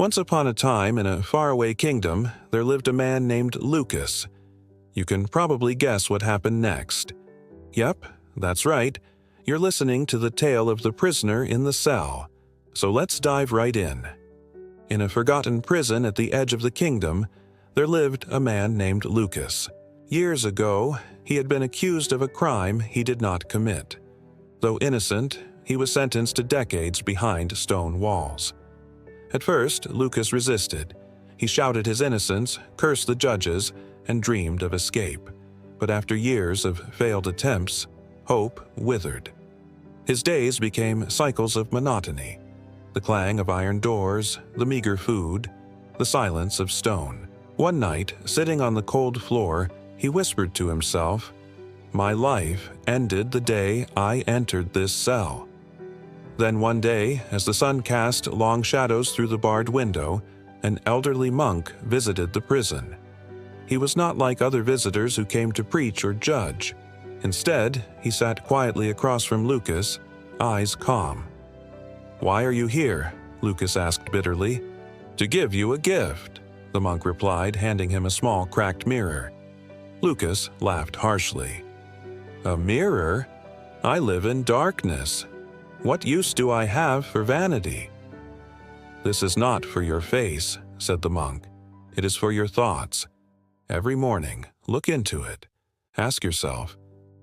Once upon a time, in a faraway kingdom, there lived a man named Lucas. You can probably guess what happened next. Yep, that's right. You're listening to the tale of the prisoner in the cell. So let's dive right in. In a forgotten prison at the edge of the kingdom, there lived a man named Lucas. Years ago, he had been accused of a crime he did not commit. Though innocent, he was sentenced to decades behind stone walls. At first, Lucas resisted. He shouted his innocence, cursed the judges, and dreamed of escape. But after years of failed attempts, hope withered. His days became cycles of monotony. The clang of iron doors, the meager food, the silence of stone. One night, sitting on the cold floor, he whispered to himself, "My life ended the day I entered this cell." Then one day, as the sun cast long shadows through the barred window, an elderly monk visited the prison. He was not like other visitors who came to preach or judge. Instead, he sat quietly across from Lucas, eyes calm. "Why are you here?" Lucas asked bitterly. "To give you a gift," the monk replied, handing him a small cracked mirror. Lucas laughed harshly. "A mirror? I live in darkness. What use do I have for vanity?" "This is not for your face," said the monk. "It is for your thoughts. Every morning, look into it. Ask yourself,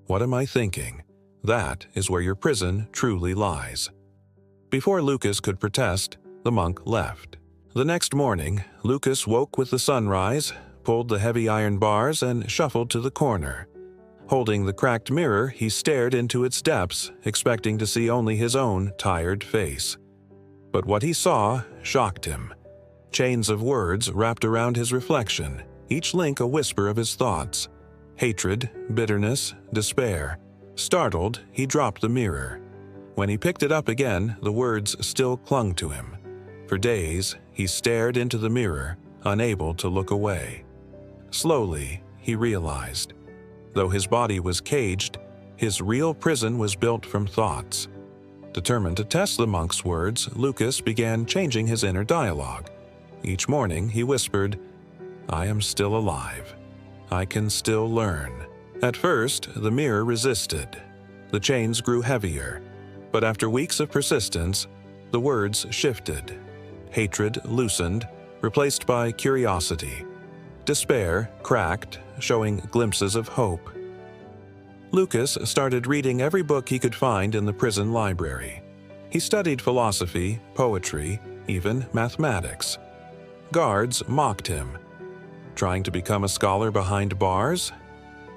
what am I thinking? That is where your prison truly lies." Before Lucas could protest, the monk left. The next morning, Lucas woke with the sunrise, pulled the heavy iron bars, and shuffled to the corner. Holding the cracked mirror, he stared into its depths, expecting to see only his own tired face. But what he saw shocked him. Chains of words wrapped around his reflection, each link a whisper of his thoughts. Hatred, bitterness, despair. Startled, he dropped the mirror. When he picked it up again, the words still clung to him. For days, he stared into the mirror, unable to look away. Slowly, he realized. Though his body was caged, his real prison was built from thoughts. Determined to test the monk's words, Lucas began changing his inner dialogue. Each morning, he whispered, "I am still alive. I can still learn." At first, the mirror resisted. The chains grew heavier. But after weeks of persistence, the words shifted. Hatred loosened, replaced by curiosity. Despair cracked, showing glimpses of hope. Lucas started reading every book he could find in the prison library. He studied philosophy, poetry, even mathematics. Guards mocked him. Trying to become a scholar behind bars?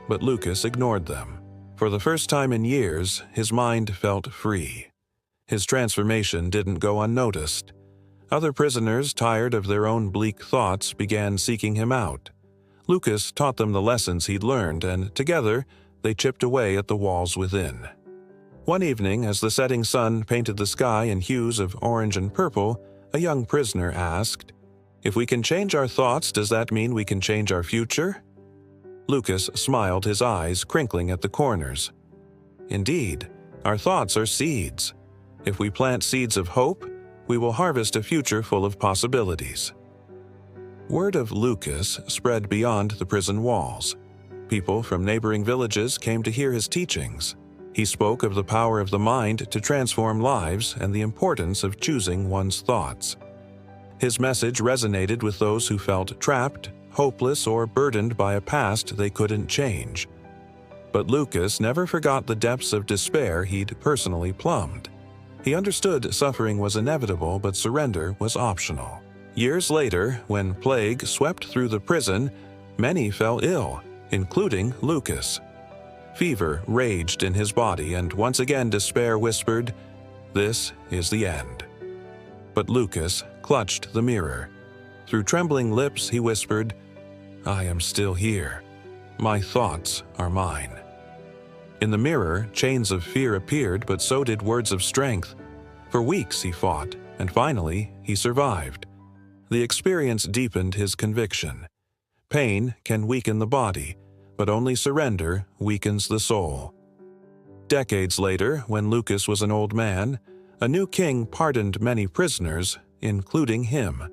But Lucas ignored them. For the first time in years, his mind felt free. His transformation didn't go unnoticed. Other prisoners, tired of their own bleak thoughts, began seeking him out. Lucas taught them the lessons he'd learned, and together, they chipped away at the walls within. One evening, as the setting sun painted the sky in hues of orange and purple, a young prisoner asked, "If we can change our thoughts, does that mean we can change our future?" Lucas smiled, his eyes crinkling at the corners. "Indeed, our thoughts are seeds. If we plant seeds of hope, we will harvest a future full of possibilities." Word of Lucas spread beyond the prison walls. People from neighboring villages came to hear his teachings. He spoke of the power of the mind to transform lives and the importance of choosing one's thoughts. His message resonated with those who felt trapped, hopeless, or burdened by a past they couldn't change. But Lucas never forgot the depths of despair he'd personally plumbed. He understood suffering was inevitable, but surrender was optional. Years later, when plague swept through the prison, many fell ill, including Lucas. Fever raged in his body, and once again despair whispered, "This is the end." But Lucas clutched the mirror. Through trembling lips, he whispered, "I am still here. My thoughts are mine." In the mirror, chains of fear appeared, but so did words of strength. For weeks he fought, and finally he survived. The experience deepened his conviction. Pain can weaken the body, but only surrender weakens the soul. Decades later, when Lucas was an old man, a new king pardoned many prisoners, including him.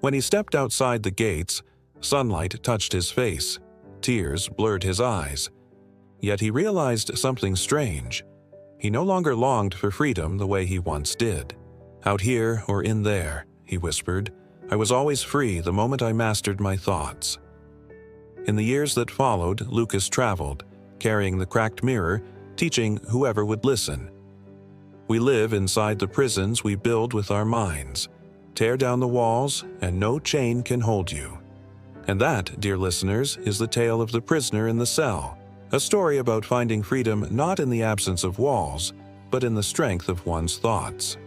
When he stepped outside the gates, sunlight touched his face. Tears blurred his eyes. Yet he realized something strange. He no longer longed for freedom the way he once did. "Out here or in there," he whispered, "I was always free the moment I mastered my thoughts." In the years that followed, Lucas traveled, carrying the cracked mirror, teaching whoever would listen. We live inside the prisons we build with our minds. Tear down the walls, and no chain can hold you. And that, dear listeners, is the tale of the prisoner in the cell, a story about finding freedom not in the absence of walls, but in the strength of one's thoughts.